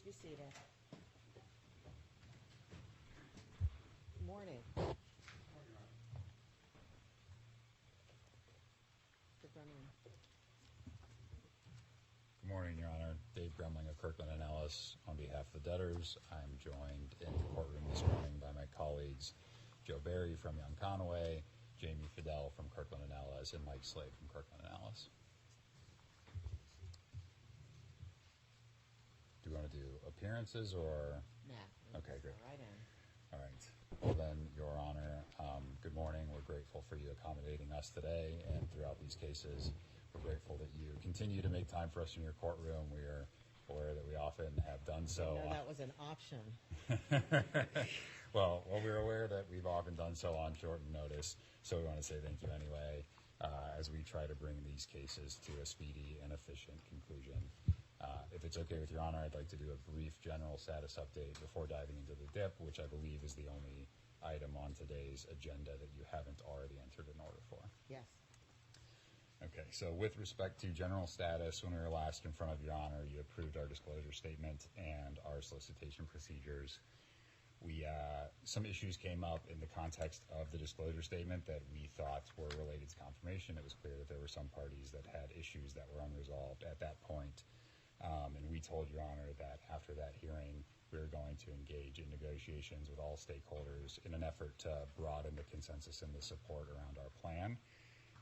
Please be seated. Good morning. Mr. Grumling. Good morning, Your Honor. Dave Grumling of Kirkland & Ellis on behalf of the debtors. I'm joined in the courtroom this morning by my colleagues Joe Berry from Young Conaway, Jamie Fidel from Kirkland & Ellis, and Mike Slade from Kirkland & Ellis. Do you want to do appearances or? Nah. Okay, great. Right in. All right. Well then, Your Honor, good morning. We're grateful for you accommodating us today and throughout these cases. We're grateful that you continue to make time for us in your courtroom. We are aware that we often have done so. No, that was an option. Well, we're aware that we've often done so on shortened notice, so we want to say thank you anyway as we try to bring these cases to a speedy and efficient conclusion. If it's okay with Your Honor, I'd like to do a brief general status update before diving into the DIP, which I believe is the only item on today's agenda that you haven't already entered an order for. Yes. Okay, so with respect to general status, when we were last in front of Your Honor, you approved our disclosure statement and our solicitation procedures. Some issues came up in the context of the disclosure statement that we thought were related to confirmation. It was clear that there were some parties that had issues that were unresolved at that point. And we told Your Honor that after that hearing, we were going to engage in negotiations with all stakeholders in an effort to broaden the consensus and the support around our plan.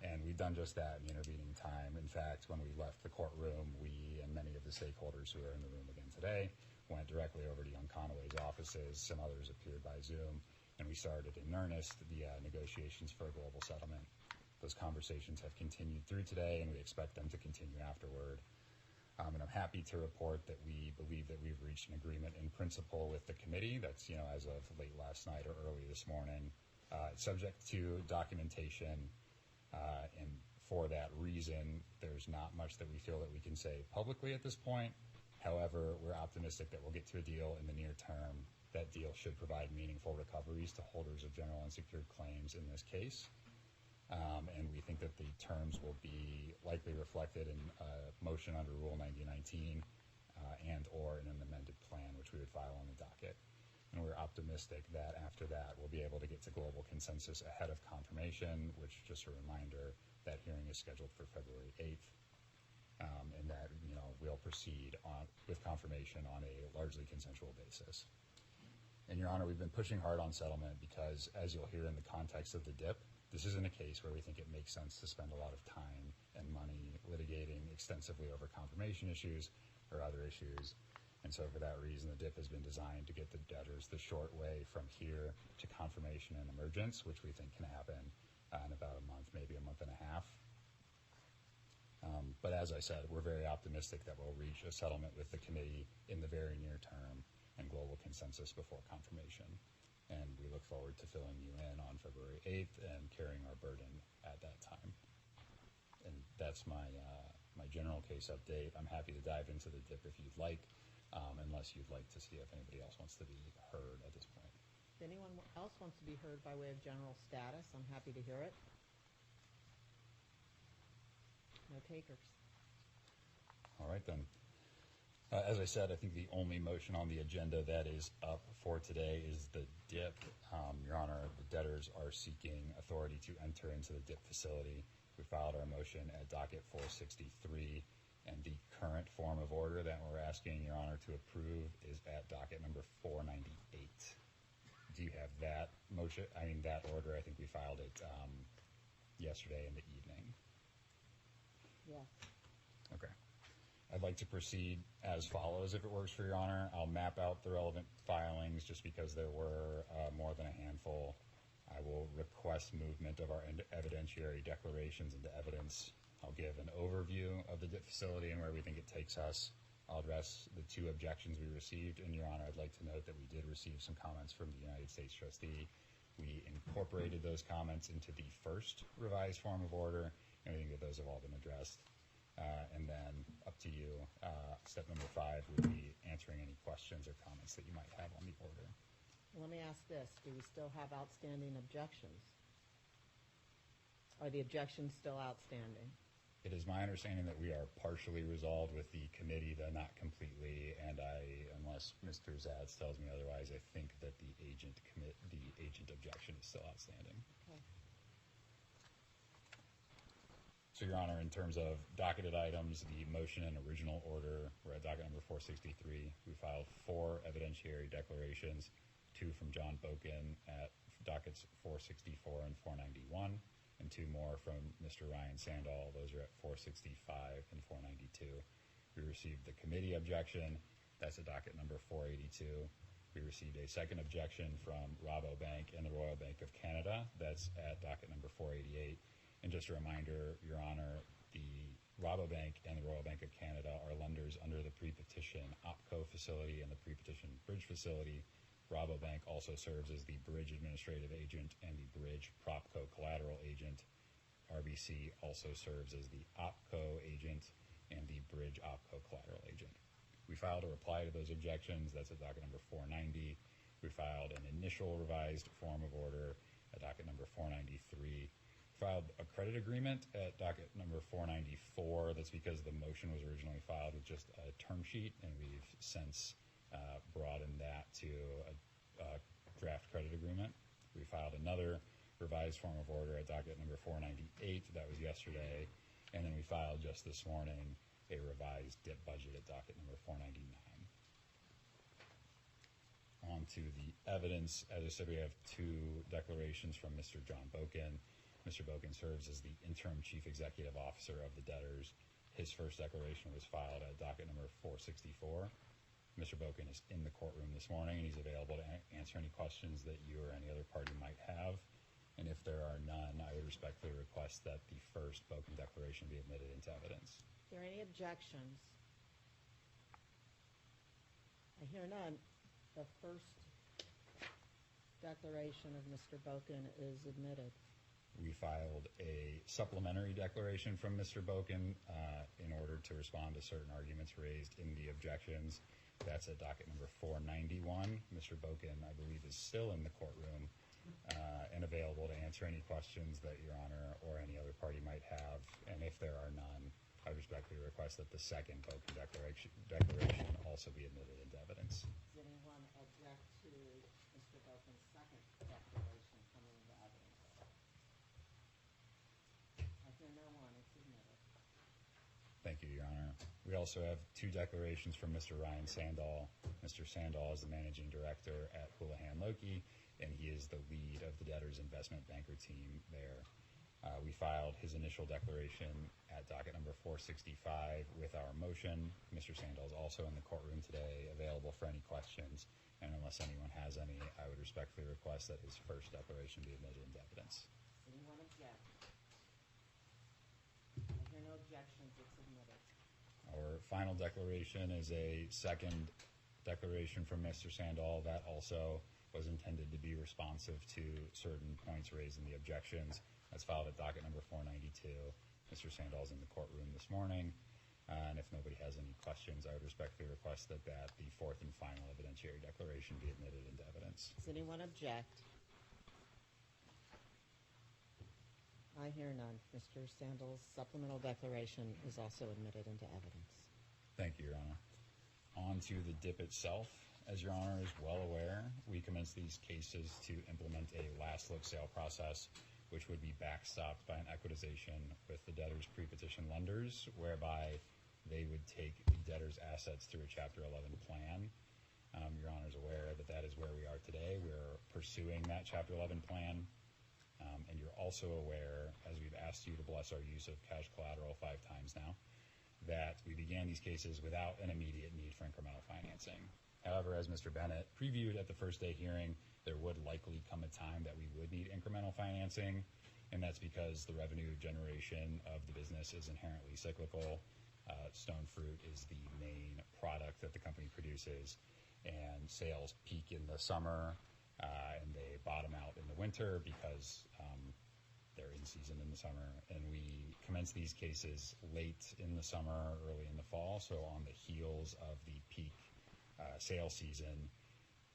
And we've done just that in the intervening time. In fact, when we left the courtroom, we and many of the stakeholders who are in the room again today went directly over to Young Conaway's offices. Some others appeared by Zoom, and we started in earnest the negotiations for a global settlement. Those conversations have continued through today, and we expect them to continue afterward. And I'm happy to report that we believe that we've reached an agreement in principle with the committee. That's, as of late last night or early this morning, subject to documentation. And for that reason, there's not much that we feel that we can say publicly at this point. However, we're optimistic that we'll get to a deal in the near term. That deal should provide meaningful recoveries to holders of general unsecured claims in this case. And we think that the terms will be likely reflected in a motion under Rule 9019 and or in an amended plan, which we would file on the docket. And we're optimistic that after that, we'll be able to get to global consensus ahead of confirmation, which, just a reminder, that hearing is scheduled for February 8th. And that, we'll proceed with confirmation on a largely consensual basis. And Your Honor, we've been pushing hard on settlement because, as you'll hear in the context of the DIP, this isn't a case where we think it makes sense to spend a lot of time and money litigating extensively over confirmation issues or other issues. And so for that reason, the DIP has been designed to get the debtors the short way from here to confirmation and emergence, which we think can happen in about a month, maybe a month and a half. But as I said, we're very optimistic that we'll reach a settlement with the committee in the very near term and global consensus before confirmation. And we look forward to filling you in on February 8th and carrying our burden at that time. And that's my general case update. I'm happy to dive into the DIP if you'd like, unless you'd like to see if anybody else wants to be heard at this point. If anyone else wants to be heard by way of general status, I'm happy to hear it. No takers. All right, then. As I said, I think the only motion on the agenda that is up for today is the DIP. Your Honor, the debtors are seeking authority to enter into the DIP facility. We filed our motion at Docket 463, and the current form of order that we're asking Your Honor to approve is at Docket number 498. Do you have that motion? That order, I think we filed it yesterday in the evening. Yes. Okay. I'd like to proceed as follows, if it works for Your Honor. I'll map out the relevant filings just because there were more than a handful. I will request movement of our evidentiary declarations into evidence. I'll give an overview of the DIP facility and where we think it takes us. I'll address the two objections we received. And Your Honor, I'd like to note that we did receive some comments from the United States trustee. We incorporated those comments into the first revised form of order, and we think that those have all been addressed. And then up to you, step number 5 would be answering any questions or comments that you might have on the order. Let me ask this. Do we still have outstanding objections? Are the objections still outstanding? It is my understanding that we are partially resolved with the committee, though not completely, and unless Mr. Zatz tells me otherwise, I think that the agent objection is still outstanding. Okay. So, Your Honor, in terms of docketed items, the motion and original order, we're at docket number 463. We filed 4 evidentiary declarations, 2 from John Boken at dockets 464 and 491, and 2 more from Mr. Ryan Sandall. Those are at 465 and 492. We received the committee objection. That's at docket number 482. We received a second objection from Rabobank and the Royal Bank of Canada. That's at docket number 488. And just a reminder, Your Honor, the Rabobank and the Royal Bank of Canada are lenders under the Prepetition OpCo facility and the Prepetition Bridge facility. Rabobank also serves as the Bridge Administrative Agent and the Bridge PropCo Collateral Agent. RBC also serves as the OpCo Agent and the Bridge OpCo Collateral Agent. We filed a reply to those objections. That's at docket number 490. We filed an initial revised form of order at docket number 493. Filed a credit agreement at docket number 494. That's because the motion was originally filed with just a term sheet, and we've since broadened that to a draft credit agreement. We filed another revised form of order at docket number 498. That was yesterday. And then we filed just this morning a revised DIP budget at docket number 499. On to the evidence. As I said, we have 2 declarations from Mr. John Boken. Mr. Boken serves as the interim chief executive officer of the debtors. His first declaration was filed at docket number 464. Mr. Boken is in the courtroom this morning, and he's available to answer any questions that you or any other party might have. And if there are none, I would respectfully request that the first Boken declaration be admitted into evidence. Are there any objections? I hear none. The first declaration of Mr. Boken is admitted. We filed a supplementary declaration from Mr. Boken in order to respond to certain arguments raised in the objections. That's at docket number 491. Mr. Boken, I believe, is still in the courtroom and available to answer any questions that Your Honor or any other party might have. And if there are none, I respectfully request that the second Boken declaration also be admitted into evidence. Does anyone object to Mr. Boken's second declaration coming into evidence? I hear no one. It's admitted. Thank you, Your Honor. We also have 2 declarations from Mr. Ryan Sandall. Mr. Sandall is the managing director at Houlihan Lokey, and he is the lead of the debtors investment banker team there. We filed his initial declaration at docket number 465 with our motion. Mr. Sandall is also in the courtroom today, available for any questions. And unless anyone has any, I would respectfully request that his first declaration be admitted into evidence. Does anyone object? I hear no objections. It's admitted. Our final declaration is a second declaration from Mr. Sandall that also was intended to be responsive to certain points raised in the objections. That's filed at docket number 492. Mr. Sandall is in the courtroom this morning. And if nobody has any questions, I would respectfully request that the fourth and final evidentiary declaration be admitted into evidence. Does anyone object? I hear none. Mr. Sandall's supplemental declaration is also admitted into evidence. Thank you, Your Honor. On to the DIP itself. As Your Honor is well aware, we commenced these cases to implement a last look sale process, which would be backstopped by an equitization with the debtors' prepetition lenders, whereby they would take the debtors' assets through a Chapter 11 plan. Your Honor is aware that that is where we are today. We're pursuing that Chapter 11 plan. And you're also aware, as we've asked you to bless our use of cash collateral 5 times now, that we began these cases without an immediate need for incremental financing. However, as Mr. Bennett previewed at the first day hearing, there would likely come a time that we would need incremental financing, and that's because the revenue generation of the business is inherently cyclical. Stone fruit is the main product that the company produces, and sales peak in the summer, and they bottom out in the winter because they're in season in the summer. And we commence these cases late in the summer, early in the fall, so on the heels of the peak sales season,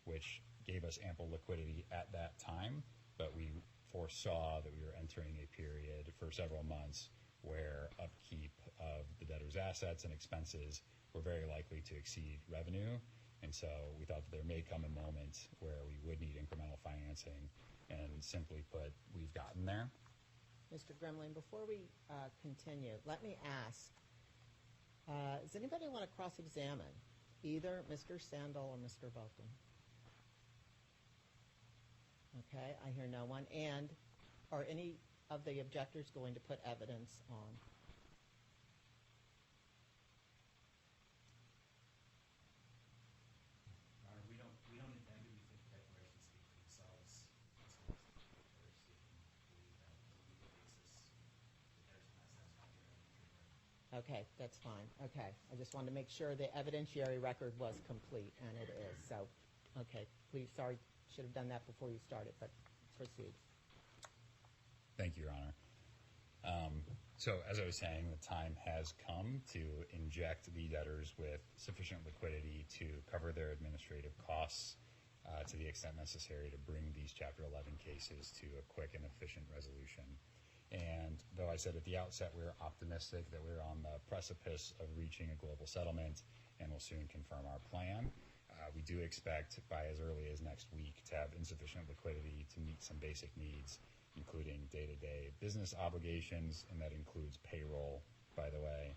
which gave us ample liquidity at that time, but we foresaw that we were entering a period for several months where upkeep of the debtor's assets and expenses were very likely to exceed revenue. And so we thought that there may come a moment where we would need incremental financing, and simply put, we've gotten there. Mr. Gremling, before we continue, let me ask, does anybody want to cross-examine either Mr. Sandel or Mr. Bolton? Okay, I hear no one. And are any of the objectors going to put evidence on? We don't intend to. We think the declarations speak for themselves. As well as the debtors, we can believe that on a legal basis, the debtors are not satisfied here. Okay, that's fine. Okay, I just wanted to make sure the evidentiary record was complete, and it is. So, okay, please, sorry, should have done that before you started, but proceed. Thank you, Your Honor. So as I was saying, the time has come to inject the debtors with sufficient liquidity to cover their administrative costs to the extent necessary to bring these Chapter 11 cases to a quick and efficient resolution. And though I said at the outset we're optimistic that we're on the precipice of reaching a global settlement and will soon confirm our plan, we do expect by as early as next week to have insufficient liquidity to meet some basic needs, including day-to-day business obligations, and that includes payroll, by the way.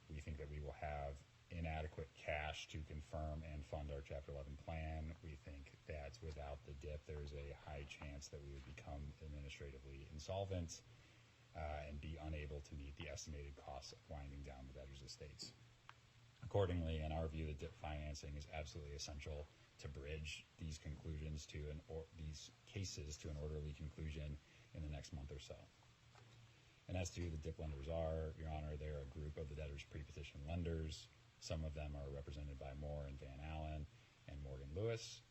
We think that we will have inadequate cash to confirm and fund our Chapter 11 plan. We think that without the DIP, there's a high chance that we would become administratively insolvent and be unable to meet the estimated costs of winding down the debtors' estates. Accordingly, in our view, the DIP financing is absolutely essential to bridge these conclusions to these cases to an orderly conclusion in the next month or so. And as to who the DIP lenders are, Your Honor, they're a group of the debtors' prepetition lenders. Some of them are represented by Moore and Van Allen and Morgan Lewis,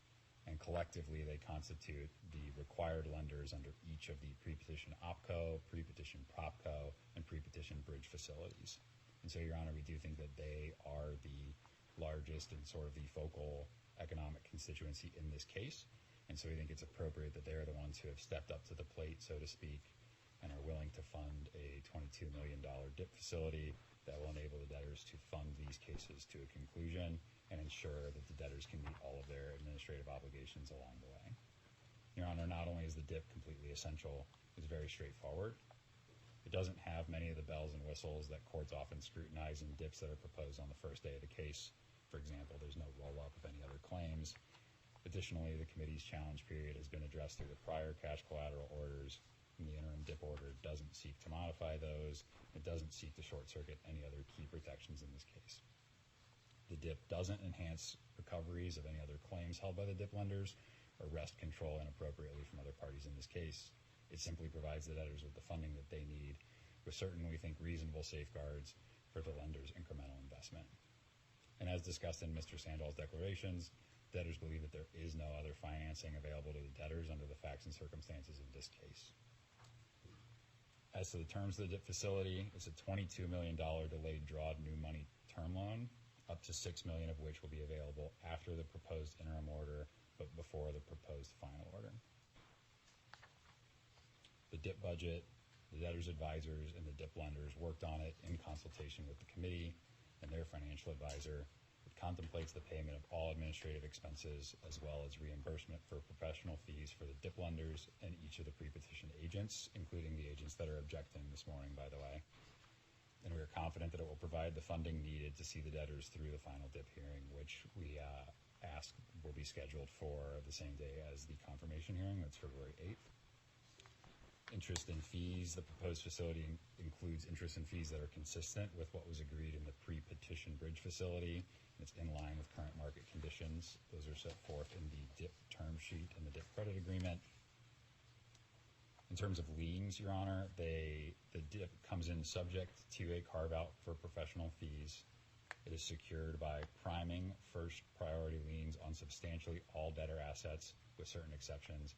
and collectively they constitute the required lenders under each of the Prepetition OpCo, Prepetition PropCo, and Prepetition Bridge facilities. And so, Your Honor, we do think that they are the largest and sort of the focal economic constituency in this case. And so we think it's appropriate that they're the ones who have stepped up to the plate, so to speak, and are willing to fund a $22 million DIP facility that will enable the debtors to fund these cases to a conclusion and ensure that the debtors can meet all of their administrative obligations along the way. Your Honor, not only is the DIP completely essential, it's very straightforward. It doesn't have many of the bells and whistles that courts often scrutinize in DIPs that are proposed on the first day of the case. For example, there's no roll-up of any other claims. Additionally, the committee's challenge period has been addressed through the prior cash collateral orders, and the interim DIP order doesn't seek to modify those. It doesn't seek to short-circuit any other key protections in this case. The DIP doesn't enhance recoveries of any other claims held by the DIP lenders or wrest control inappropriately from other parties in this case. It simply provides the debtors with the funding that they need with certain, we think, reasonable safeguards for the lender's incremental investment. And as discussed in Mr. Sandel's declarations, debtors believe that there is no other financing available to the debtors under the facts and circumstances of this case. As to the terms of the DIP facility, it's a $22 million delayed draw new money term loan, up to $6 million of which will be available after the proposed interim order, but before the proposed final order. The DIP budget, the debtors' advisors, and the DIP lenders worked on it in consultation with the committee and their financial advisor. It contemplates the payment of all administrative expenses as well as reimbursement for professional fees for the DIP lenders and each of the prepetition agents, including the agents that are objecting this morning, by the way. And we are confident that it will provide the funding needed to see the debtors through the final DIP hearing, which we ask will be scheduled for the same day as the confirmation hearing. That's February 8th. Interest and fees. The proposed facility includes interest and fees that are consistent with what was agreed in the Prepetition Bridge facility. It's in line with current market conditions. Those are set forth in the DIP term sheet and the DIP credit agreement. In terms of liens, Your Honor, the DIP comes in subject to a carve-out for professional fees. It is secured by priming first priority liens on substantially all debtor assets with certain exceptions.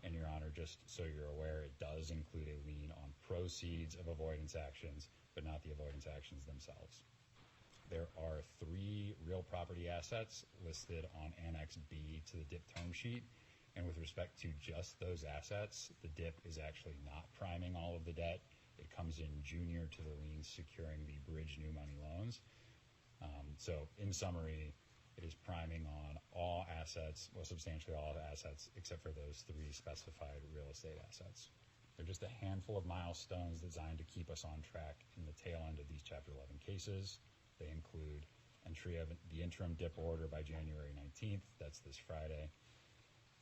And, Your Honor, just so you're aware, it does include a lien on proceeds of avoidance actions, but not the avoidance actions themselves. There are 3 real property assets listed on Annex B to the DIP term sheet, and with respect to just those assets, the DIP is actually not priming all of the debt. It comes comes in junior to the liens securing the bridge new money loans. So in summary, it is priming on all assets, well, substantially all assets, except for those 3 specified real estate assets. They're just a handful of milestones designed to keep us on track in the tail end of these Chapter 11 cases. They include entry of the interim DIP order by January 19th, that's this Friday,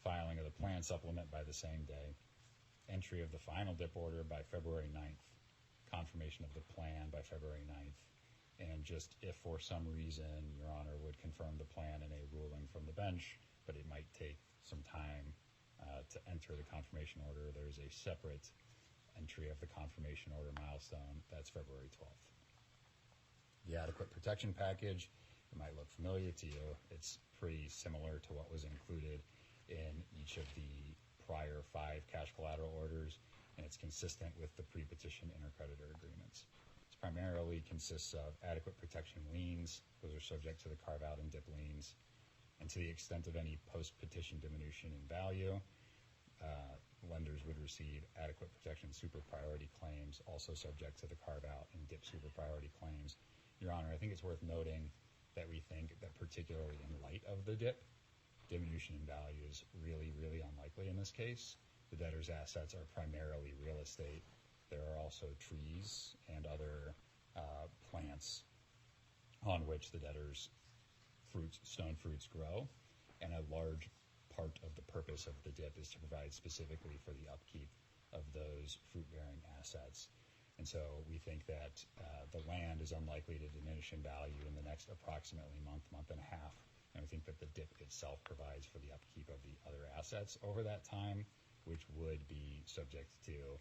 filing of the plan supplement by the same day, entry of the final DIP order by February 9th, confirmation of the plan by February 9th, and just if for some reason Your Honor would confirm the plan in a ruling from the bench, but it might take some time to enter the confirmation order, there's a separate entry of the confirmation order milestone, that's February 12th. The adequate protection package, it might look familiar to you. It's pretty similar to what was included in each of the prior 5 cash collateral orders, and it's consistent with the pre-petition intercreditor agreements. It primarily consists of adequate protection liens. Those are subject to the carve-out and DIP liens. And to the extent of any post-petition diminution in value, lenders would receive adequate protection super-priority claims, also subject to the carve-out and DIP super-priority claims. Your Honor, I think it's worth noting that we think that particularly in light of the DIP, diminution in value is really, really unlikely in this case. The debtor's assets are primarily real estate. There are also trees and other plants on which the debtor's stone fruits grow, and a large part of the purpose of the DIP is to provide specifically for the upkeep of those fruit-bearing assets. And so we think that the land is unlikely to diminish in value in the next approximately month and a half. And we think that the DIP itself provides for the upkeep of the other assets over that time, which would be subject to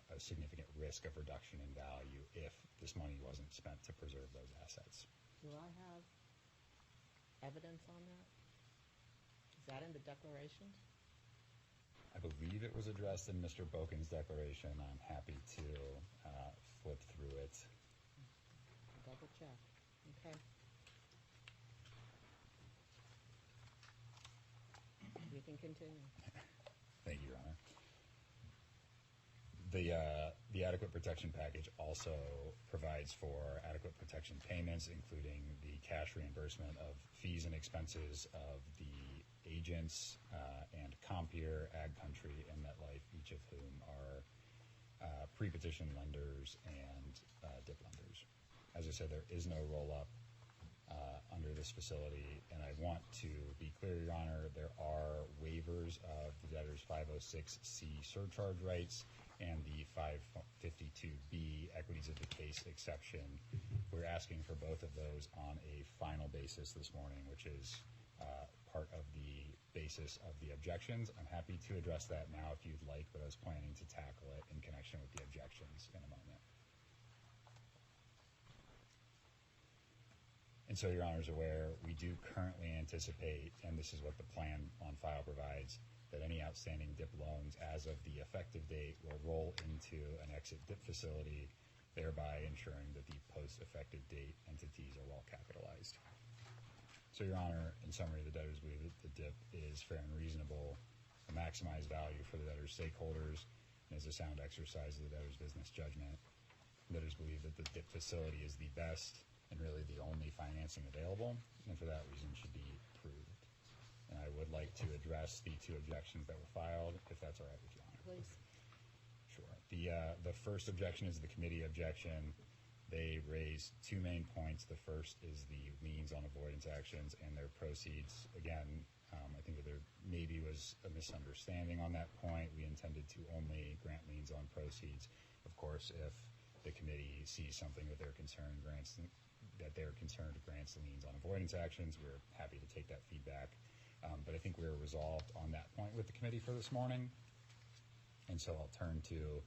a significant risk of reduction in value if this money wasn't spent to preserve those assets. Do I have evidence on that? Is that in the declarations? I believe it was addressed in Mr. Boken's declaration. I'm happy to flip through it. Double check. Okay. You can continue. Thank you, Your Honor. The adequate protection package also provides for adequate protection payments, including the cash reimbursement of fees and expenses of the agents and Compeer, Ag Country, and MetLife, each of whom are pre-petition lenders and DIP lenders. As I said, there is no roll-up under this facility, and I want to be clear, Your Honor, there are waivers of the debtor's 506C surcharge rights and the 552B equities of the case exception. We're asking for both of those on a final basis this morning, which is part of the basis of the objections. I'm happy to address that now if you'd like, but I was planning to tackle it in connection with the objections in a moment. And so Your Honor's aware, we do currently anticipate, and this is what the plan on file provides, that any outstanding DIP loans as of the effective date will roll into an exit DIP facility, thereby ensuring that the post-effective date entities are well capitalized. So Your Honor, in summary, the debtors believe that the DIP is fair and reasonable, to maximize value for the debtor's stakeholders, and is a sound exercise of the debtor's business judgment. The debtors believe that the DIP facility is the best and really the only financing available, and for that reason should be approved. And I would like to address the 2 objections that were filed, if that's all right with you, Honor. Please. Sure. The first objection is the committee objection. They raised 2 main points. The first is the liens on avoidance actions and their proceeds. Again, I think that there maybe was a misunderstanding on that point. We intended to only grant liens on proceeds. Of course, if the committee sees something that they're concerned grants liens on avoidance actions, we're happy to take that feedback. But I think we're resolved on that point with the committee for this morning. And so I'll turn to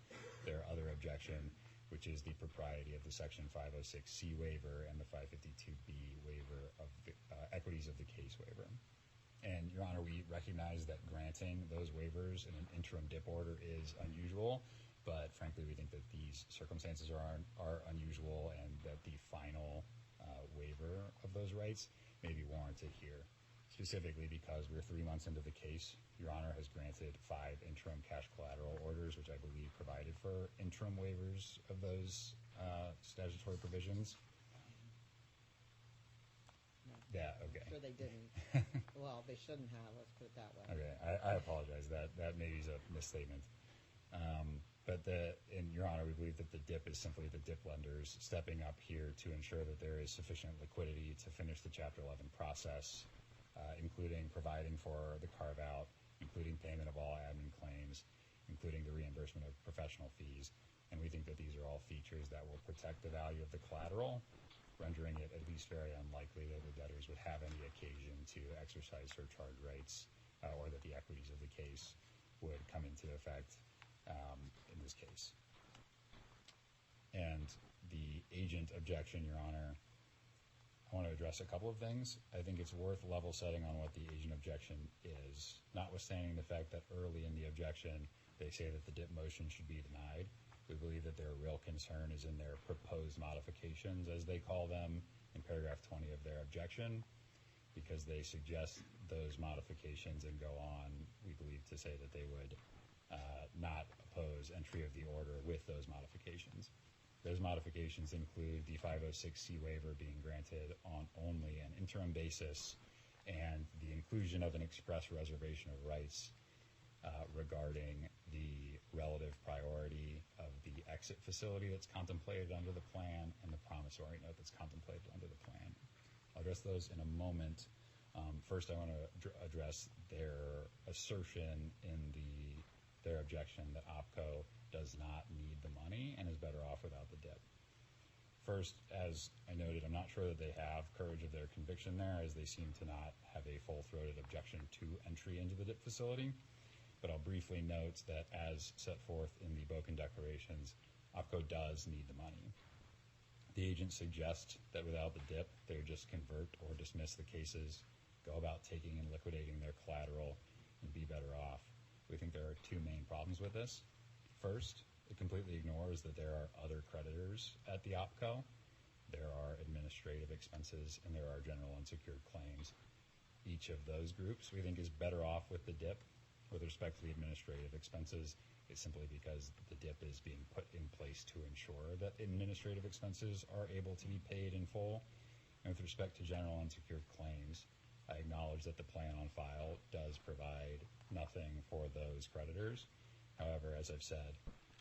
their other objection, which is the propriety of the Section 506C waiver and the 552B waiver of the equities of the case waiver. And, Your Honor, we recognize that granting those waivers in an interim DIP order is unusual, but frankly, we think that these circumstances are unusual and that the final waiver of those rights may be warranted here. specifically because we're 3 months into the case. Your Honor has granted 5 interim cash collateral orders, which I believe provided for interim waivers of those statutory provisions. No. Yeah, okay. Sure they didn't. Well, they shouldn't have, let's put it that way. Okay, I apologize. That maybe is a misstatement. In Your Honor, we believe that the DIP is simply the DIP lenders stepping up here to ensure that there is sufficient liquidity to finish the Chapter 11 process, including providing for the carve-out, including payment of all admin claims, including the reimbursement of professional fees. And we think that these are all features that will protect the value of the collateral, rendering it at least very unlikely that the debtors would have any occasion to exercise surcharge rights or that the equities of the case would come into effect in this case. And the agent objection, Your Honor, I want to address a couple of things. I think it's worth level setting on what the agent objection is, notwithstanding the fact that early in the objection they say that the DIP motion should be denied. We believe that their real concern is in their proposed modifications, as they call them, in paragraph 20 of their objection, because they suggest those modifications and go on, we believe, to say that they would not oppose entry of the order with those modifications. Those modifications include the 506C waiver being granted on only an interim basis and the inclusion of an express reservation of rights regarding the relative priority of the exit facility that's contemplated under the plan and the promissory note that's contemplated under the plan. I'll address those in a moment. First, I want to address their assertion in their objection that OPCO does not need the money and is better off without the DIP. First, as I noted, I'm not sure that they have courage of their conviction there, as they seem to not have a full-throated objection to entry into the DIP facility. But I'll briefly note that as set forth in the Boken declarations, OPCO does need the money. The agent suggests that without the DIP, they would just convert or dismiss the cases, go about taking and liquidating their collateral, and be better off. We think there are two main problems with this. First, it completely ignores that there are other creditors at the OPCO. There are administrative expenses, and there are general unsecured claims. Each of those groups we think is better off with the DIP. With respect to the administrative expenses, it's simply because the DIP is being put in place to ensure that administrative expenses are able to be paid in full. And with respect to general unsecured claims, I acknowledge that the plan on file does provide nothing for those creditors. However, as I've said,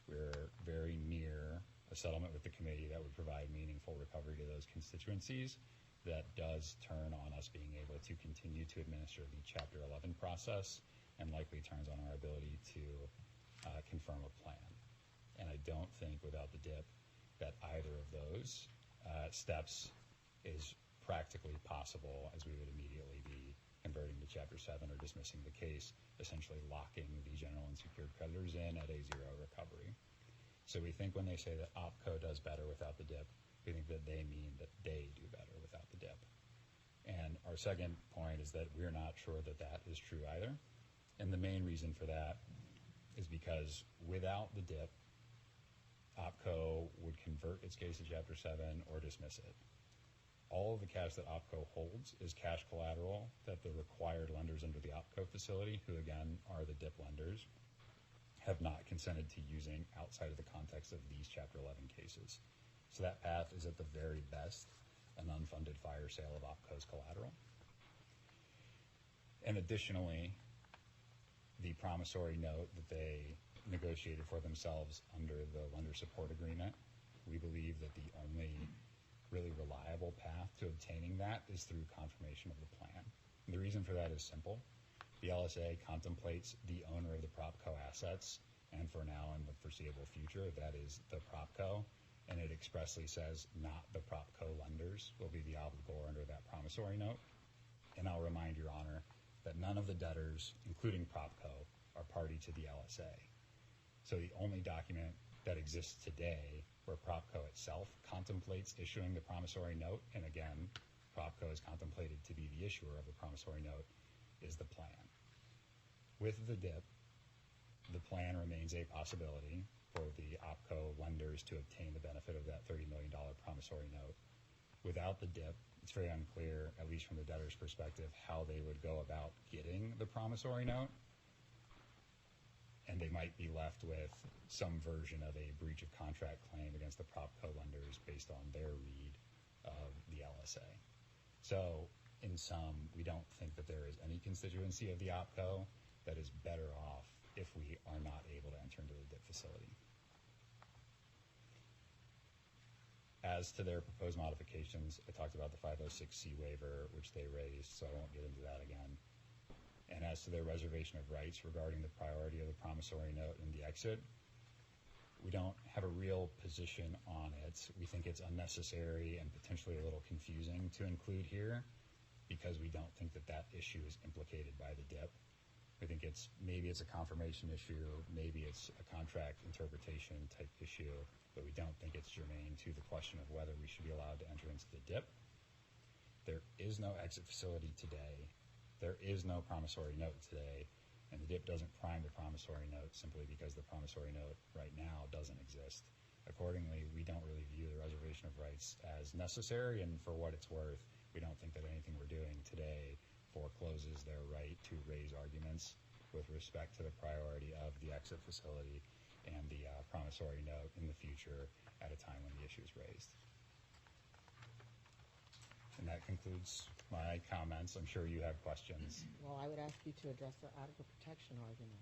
we're very near a settlement with the committee that would provide meaningful recovery to those constituencies that does turn on us being able to continue to administer the Chapter 11 process and likely turns on our ability to confirm a plan. And I don't think without the DIP that either of those steps is practically possible, as we would immediately be converting to Chapter 7 or dismissing the case, essentially locking the general unsecured creditors in at a zero recovery. So we think when they say that OPCO does better without the DIP, we think that they mean that they do better without the DIP. And our second point is that we're not sure that that is true either. And the main reason for that is because without the DIP, OPCO would convert its case to Chapter 7 or dismiss it. All of the cash that OPCO holds is cash collateral that the required lenders under the OPCO facility, who again are the DIP lenders, have not consented to using outside of the context of these Chapter 11 cases. So that path is at the very best an unfunded fire sale of OPCO's collateral. And additionally, the promissory note that they negotiated for themselves under the lender support agreement, we believe that the only really reliable path to obtaining that is through confirmation of the plan. And the reason for that is simple. The LSA contemplates the owner of the PropCo assets, and for now in the foreseeable future, that is the PropCo, and it expressly says not the PropCo lenders will be the obligor under that promissory note. And I'll remind Your Honor that none of the debtors, including PropCo, are party to the LSA. So the only document that exists today where PropCo itself contemplates issuing the promissory note, and again, PropCo is contemplated to be the issuer of the promissory note, is the plan. With the DIP, the plan remains a possibility for the OPCO lenders to obtain the benefit of that $30 million promissory note. Without the DIP, it's very unclear, at least from the debtor's perspective, how they would go about getting the promissory note. And they might be left with some version of a breach of contract claim against the PropCo lenders based on their read of the LSA. So, in sum, we don't think that there is any constituency of the OpCo that is better off if we are not able to enter into the DIP facility. As to their proposed modifications, I talked about the 506C waiver, which they raised, so I won't get into that again. And as to their reservation of rights regarding the priority of the promissory note and the exit, we don't have a real position on it. We think it's unnecessary and potentially a little confusing to include here because we don't think that that issue is implicated by the DIP. We think maybe it's a confirmation issue, maybe it's a contract interpretation type issue, but we don't think it's germane to the question of whether we should be allowed to enter into the DIP. There is no exit facility today. There is no promissory note today, and the DIP doesn't prime the promissory note simply because the promissory note right now doesn't exist. Accordingly, we don't really view the reservation of rights as necessary, and for what it's worth, we don't think that anything we're doing today forecloses their right to raise arguments with respect to the priority of the exit facility and the promissory note in the future at a time when the issue is raised. And that concludes my comments. I'm sure you have questions. Well, I would ask you to address the adequate protection argument.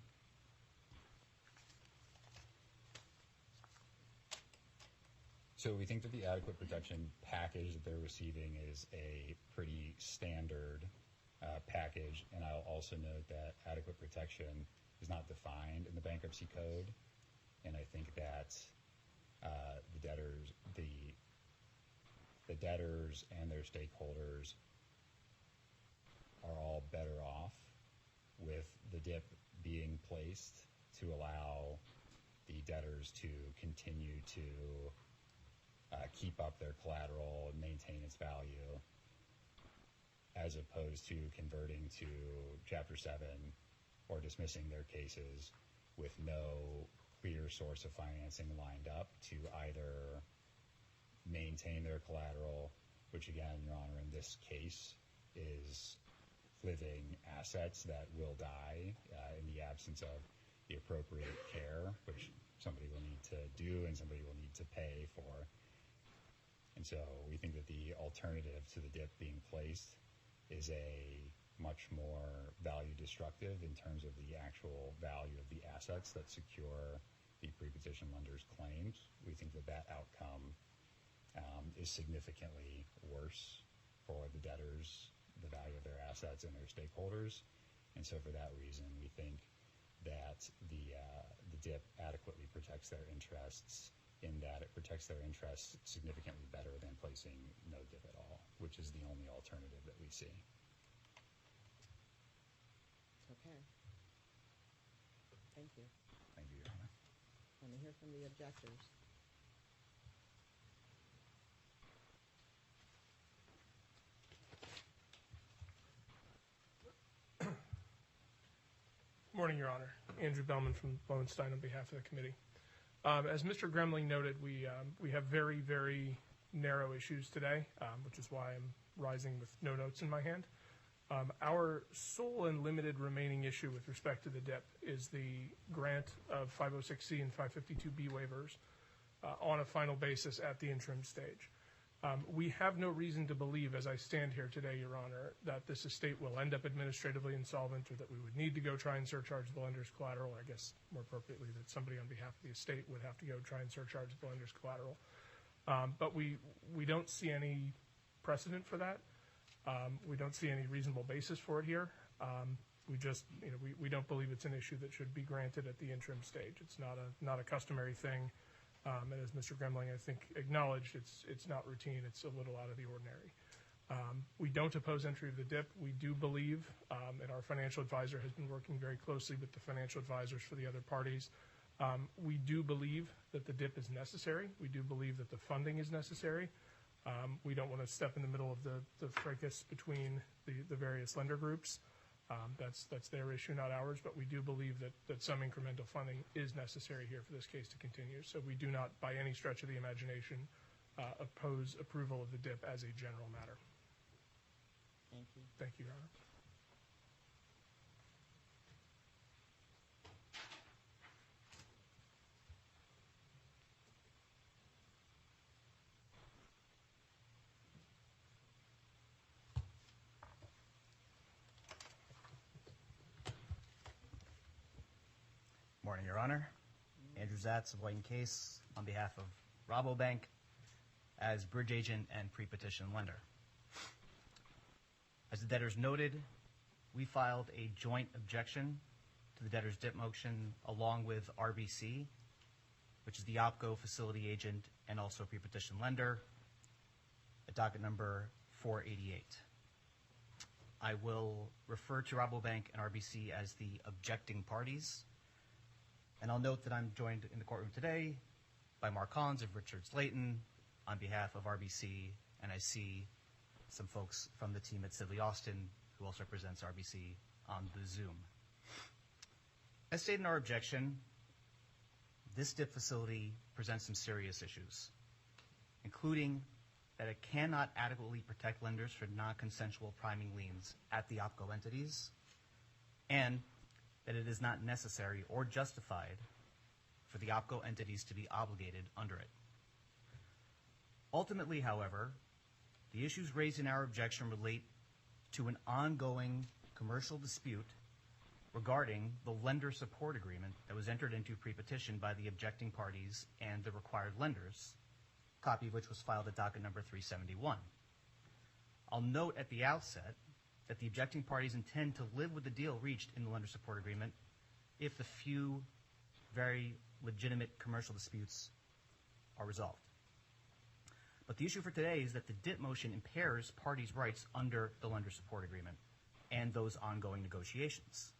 So we think that the adequate protection package that they're receiving is a pretty standard package, and I'll also note that adequate protection is not defined in the bankruptcy code, and I think that the debtors and their stakeholders are all better off with the DIP being placed to allow the debtors to continue to keep up their collateral and maintain its value, as opposed to converting to Chapter 7 or dismissing their cases with no clear source of financing lined up to either maintain their collateral, which again, Your Honor, in this case is living assets that will die in the absence of the appropriate care, which somebody will need to do and somebody will need to pay for. And so we think that the alternative to the DIP being placed is a much more value destructive in terms of the actual value of the assets that secure the prepetition lender's claims. We think that that outcome is significantly worse for the debtors, the value of their assets and their stakeholders. And so for that reason, we think that the DIP adequately protects their interests, in that it protects their interests significantly better than placing no DIP at all, which is the only alternative that we see. Okay. Thank you. Thank you, Your Honor. Let me hear from the objectors. Morning, Your Honor. Andrew Bellman from Lowenstein on behalf of the committee. As Mr. Gremling noted, we have very, very narrow issues today, which is why I'm rising with no notes in my hand. Our sole and limited remaining issue with respect to the DIP is the grant of 506C and 552B waivers on a final basis at the interim stage. We have no reason to believe, as I stand here today, Your Honor, that this estate will end up administratively insolvent or that we would need to go try and surcharge the lender's collateral. I guess more appropriately that somebody on behalf of the estate would have to go try and surcharge the lender's collateral. But we don't see any precedent for that. We don't see any reasonable basis for it here. We just, we don't believe it's an issue that should be granted at the interim stage. It's not a customary thing. And as Mr. Gremling, I think, acknowledged, it's not routine. It's a little out of the ordinary. We don't oppose entry of the DIP. We do believe, and our financial advisor has been working very closely with the financial advisors for the other parties. We do believe that the DIP is necessary. We do believe that the funding is necessary. We don't want to step in the middle of the fracas between the various lender groups. That's their issue, not ours, but we do believe that some incremental funding is necessary here for this case to continue. So we do not, by any stretch of the imagination, oppose approval of the DIP as a general matter. Thank you. Thank you, Your Honor. Morning, Your Honor. Andrew Zatz of White & Case on behalf of Rabobank as bridge agent and pre-petition lender. As the debtors noted, we filed a joint objection to the debtors' dip motion along with RBC, which is the OPCO facility agent and also pre-petition lender, at docket number 488. I will refer to Rabobank and RBC as the objecting parties. And I'll note that I'm joined in the courtroom today by Mark Collins of Richard Slayton on behalf of RBC, and I see some folks from the team at Sidley Austin who also represents RBC on the Zoom. As stated in our objection, this dip facility presents some serious issues, including that it cannot adequately protect lenders for non-consensual priming liens at the OPCO entities, and that it is not necessary or justified for the OPCO entities to be obligated under it. Ultimately, however, the issues raised in our objection relate to an ongoing commercial dispute regarding the lender support agreement that was entered into pre-petition by the objecting parties and the required lenders, a copy of which was filed at docket number 371. I'll note at the outset that the objecting parties intend to live with the deal reached in the lender support agreement if the few very legitimate commercial disputes are resolved. But the issue for today is that the dip motion impairs parties' rights under the lender support agreement and those ongoing negotiations.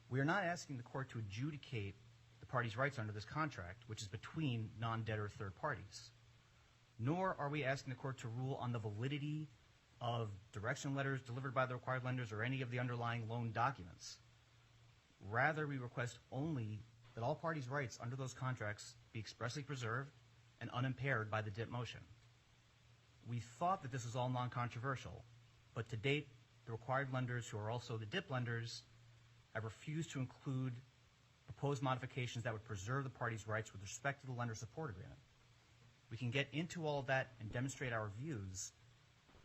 We are not asking the court to adjudicate the parties' rights under this contract, which is between non-debtor third parties, nor are we asking the court to rule on the validity of direction letters delivered by the required lenders or any of the underlying loan documents. Rather, we request only that all parties' rights under those contracts be expressly preserved and unimpaired by the dip motion. We thought that this was all non-controversial, but to date, the required lenders, who are also the dip lenders, have refused to include proposed modifications that would preserve the parties' rights with respect to the lender support agreement. We can get into all of that and demonstrate our views,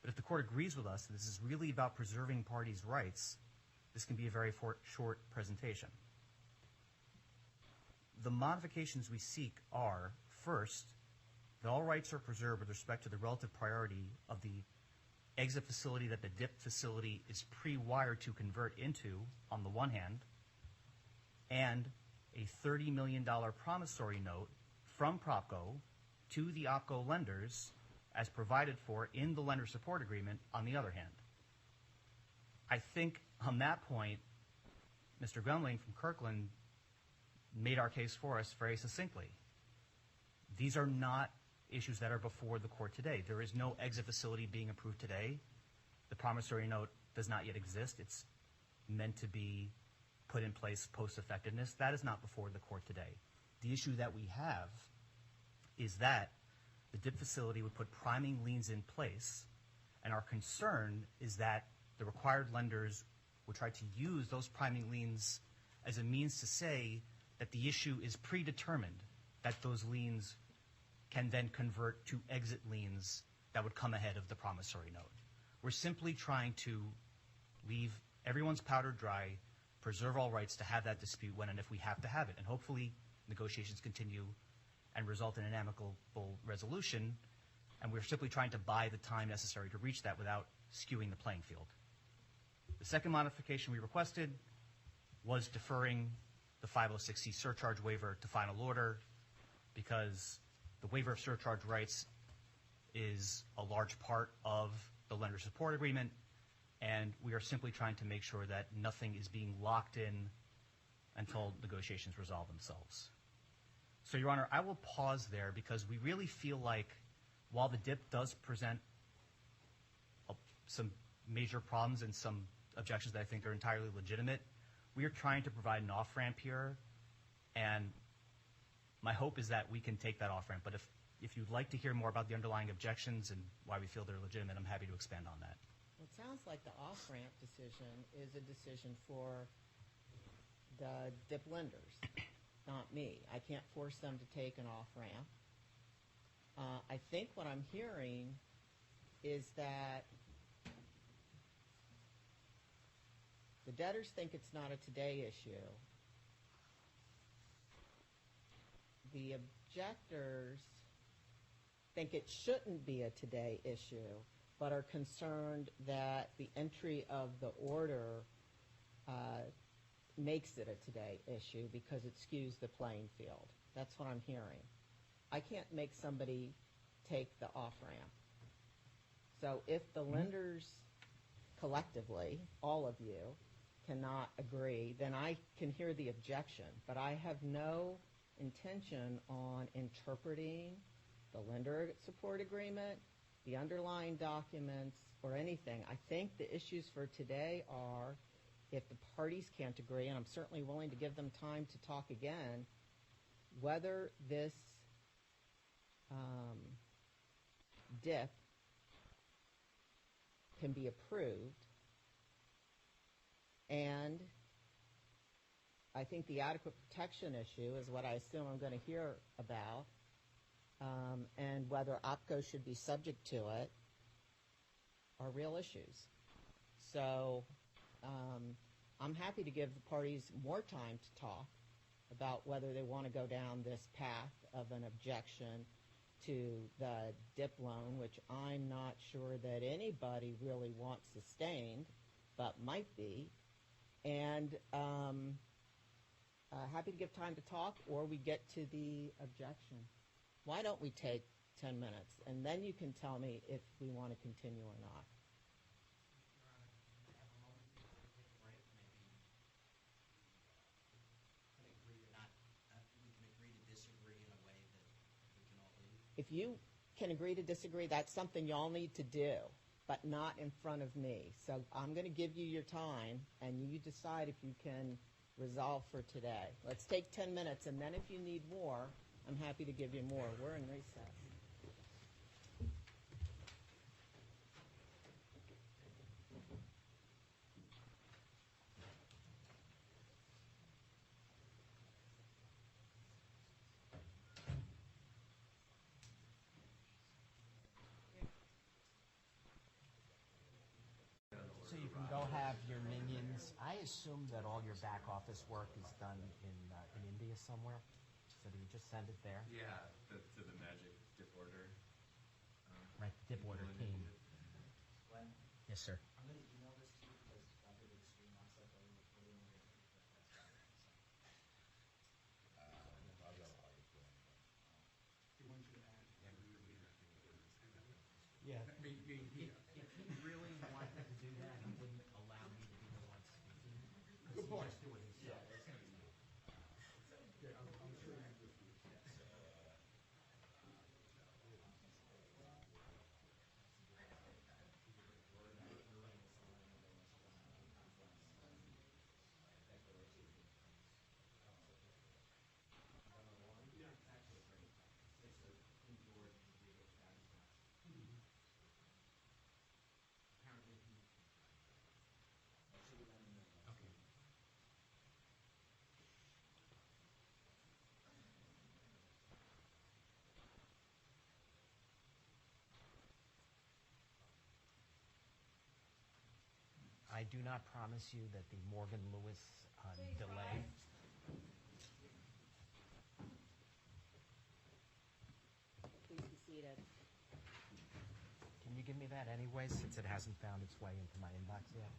but if the court agrees with us that this is really about preserving parties' rights, this can be a very short presentation. The modifications we seek are, first, that all rights are preserved with respect to the relative priority of the exit facility that the dip facility is pre-wired to convert into, on the one hand, and a $30 million promissory note from PropCo to the OPCO lenders as provided for in the lender support agreement on the other hand. I think on that point, Mr. Gremling from Kirkland made our case for us very succinctly. These are not issues that are before the court today. There is no exit facility being approved today. The promissory note does not yet exist. It's meant to be put in place post-effectiveness. That is not before the court today. The issue that we have is that the dip facility would put priming liens in place, and our concern is that the required lenders would try to use those priming liens as a means to say that the issue is predetermined, that those liens can then convert to exit liens that would come ahead of the promissory note. We're simply trying to leave everyone's powder dry, preserve all rights to have that dispute when and if we have to have it, and hopefully negotiations continue and result in an amicable resolution, and we're simply trying to buy the time necessary to reach that without skewing the playing field. The second modification we requested was deferring the 506C surcharge waiver to final order, because the waiver of surcharge rights is a large part of the lender support agreement, and we are simply trying to make sure that nothing is being locked in until negotiations resolve themselves. So, Your Honor, I will pause there because we really feel like while the dip does present some major problems and some objections that I think are entirely legitimate, we are trying to provide an off-ramp here, and my hope is that we can take that off-ramp. But if you'd like to hear more about the underlying objections and why we feel they're legitimate, I'm happy to expand on that. It sounds like the off-ramp decision is a decision for the DIP lenders, not me. I can't force them to take an off-ramp. I think what I'm hearing is that the debtors think it's not a today issue. The objectors think it shouldn't be a today issue, but are concerned that the entry of the order makes it a today issue because it skews the playing field. That's what I'm hearing. I can't make somebody take the off-ramp. So if the lenders collectively, all of you, cannot agree, then I can hear the objection. But I have no intention on interpreting the lender support agreement, the underlying documents, or anything. I think the issues for today are, if the parties can't agree, and I'm certainly willing to give them time to talk again, whether this DIP can be approved. And I think the adequate protection issue is what I assume I'm going to hear about, and whether OPCO should be subject to it are real issues. So I'm happy to give the parties more time to talk about whether they want to go down this path of an objection to the DIP loan, which I'm not sure that anybody really wants sustained, but might be. And happy to give time to talk, or we get to the objection. Why don't we take 10 minutes, and then you can tell me if we want to continue or not. If you can agree to disagree, that's something y'all need to do, but not in front of me. So I'm going to give you your time, and you decide if you can resolve for today. Let's take 10 minutes, and then if you need more, I'm happy to give you more. We're in recess. So you can go have your minions. I assume that all your back office work is done in India somewhere. So do you just send it there? Yeah, to the magic dip order. Right, the dip order people in team. India. Glenn, Yes, sir. I'm going to email this to you because Dr. did the screen last night, but we're going to get it. Yeah. If he really wanted to do that, he wouldn't allow me to be the one speaking. Good point. Just do it himself. I do not promise you that the Morgan Lewis delay. Please be seated. Can you give me that anyway, since it hasn't found its way into my inbox yet?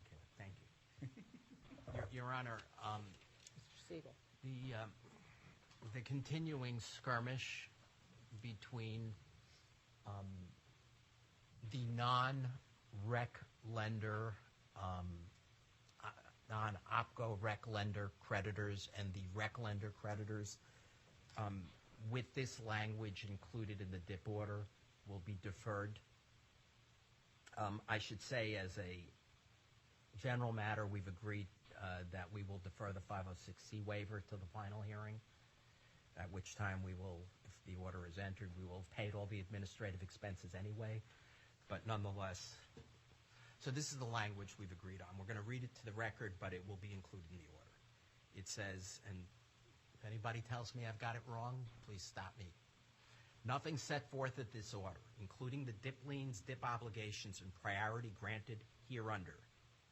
Okay, thank you. Your Honor, Mr. Siegel. the continuing skirmish between the non-rec lender, non-OPCO rec lender creditors and the rec lender creditors, with this language included in the DIP order, will be deferred. I should say, as a general matter, we've agreed that we will defer the 506C waiver to the final hearing, at which time we will, if the order is entered, we will have paid all the administrative expenses anyway. But nonetheless, so this is the language we've agreed on. We're going to read it to the record, but it will be included in the order. It says, and if anybody tells me I've got it wrong, please stop me. Nothing set forth at this order, including the DIP liens, DIP obligations, and priority granted hereunder,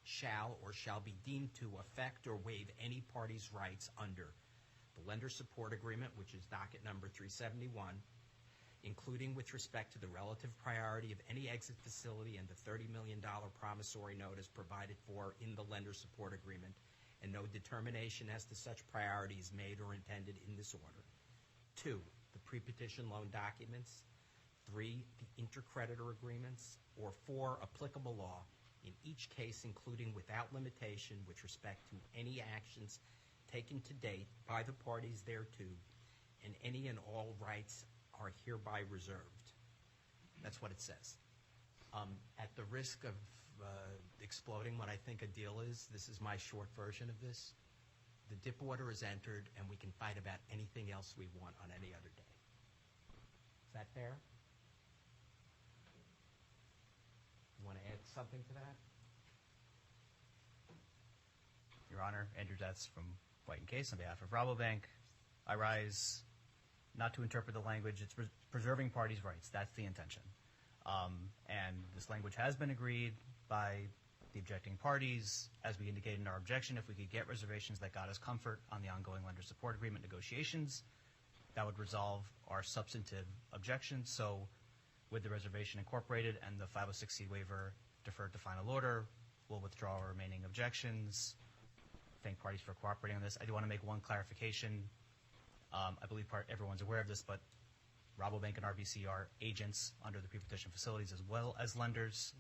shall or shall be deemed to affect or waive any party's rights under the lender support agreement, which is docket number 371, including with respect to the relative priority of any exit facility and the $30 million promissory note as provided for in the lender support agreement, and no determination as to such priority is made or intended in this order. 2, the prepetition loan documents. 3, the intercreditor agreements. Or 4, applicable law, in each case including without limitation with respect to any actions taken to date by the parties thereto, and any and all rights are hereby reserved. That's what it says. At the risk of exploding what I think a deal is, this is my short version of this. The DIP order is entered, and we can fight about anything else we want on any other day. Is that fair? You want to add something to that? Your Honor, Andrew Detz from White & Case on behalf of Rabobank. I rise not to interpret the language. It's preserving parties' rights. That's the intention. And this language has been agreed by the objecting parties. As we indicated in our objection, if we could get reservations that got us comfort on the ongoing lender support agreement negotiations, that would resolve our substantive objections. So with the reservation incorporated and the 506C waiver deferred to final order, we'll withdraw our remaining objections. Thank parties for cooperating on this. I do want to make one clarification. I believe everyone's aware of this, but Rabobank and RBC are agents under the prepetition facilities as well as lenders.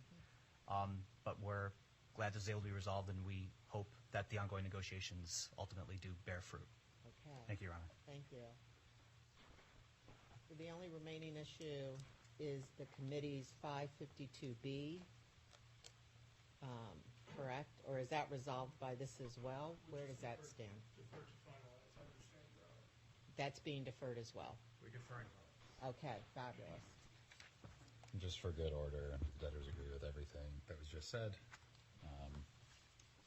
But we're glad this is able to be resolved, and we hope that the ongoing negotiations ultimately do bear fruit. Okay. Thank you, Your Honor. Thank you. So the only remaining issue is the committee's 552B, correct? Or is that resolved by this as well? Where does that stand? Defer to finalize, I understand, Your Honor. That's being deferred as well. We're deferring. Okay, fabulous. Just for good order, the debtors agree with everything that was just said.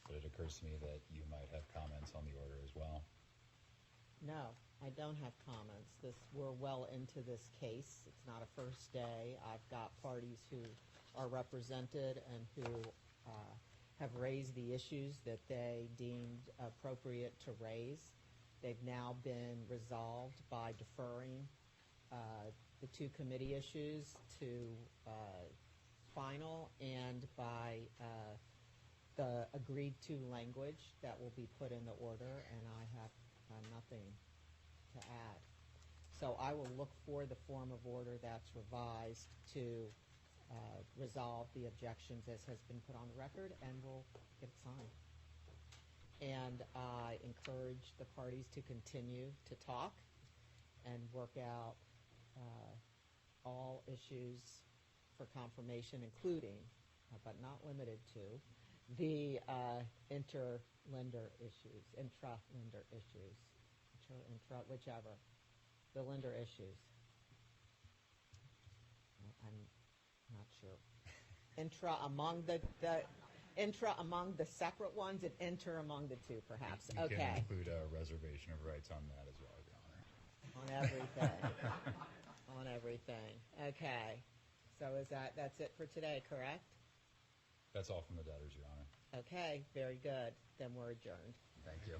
But it occurs to me that you might have comments on the order as well. No, I don't have comments. We're well into this case. It's not a first day. I've got parties who are represented and who have raised the issues that they deemed appropriate to raise. They've now been resolved by deferring the 2 committee issues to final, and by the agreed to language that will be put in the order, and I have nothing to add. So I will look for the form of order that's revised to resolve the objections as has been put on the record, and we'll get it signed. And I encourage the parties to continue to talk and work out all issues for confirmation, including, but not limited to, the inter-lender issues, intra-lender issues, whichever, the lender issues. I'm not sure. Intra among the separate ones, and enter among the 2, perhaps. You Okay. can include a reservation of rights on that as well, Your Honor. On everything. On everything. Okay. So that's it for today, correct? That's all from the debtors, Your Honor. Okay, very good. Then we're adjourned. Thank you.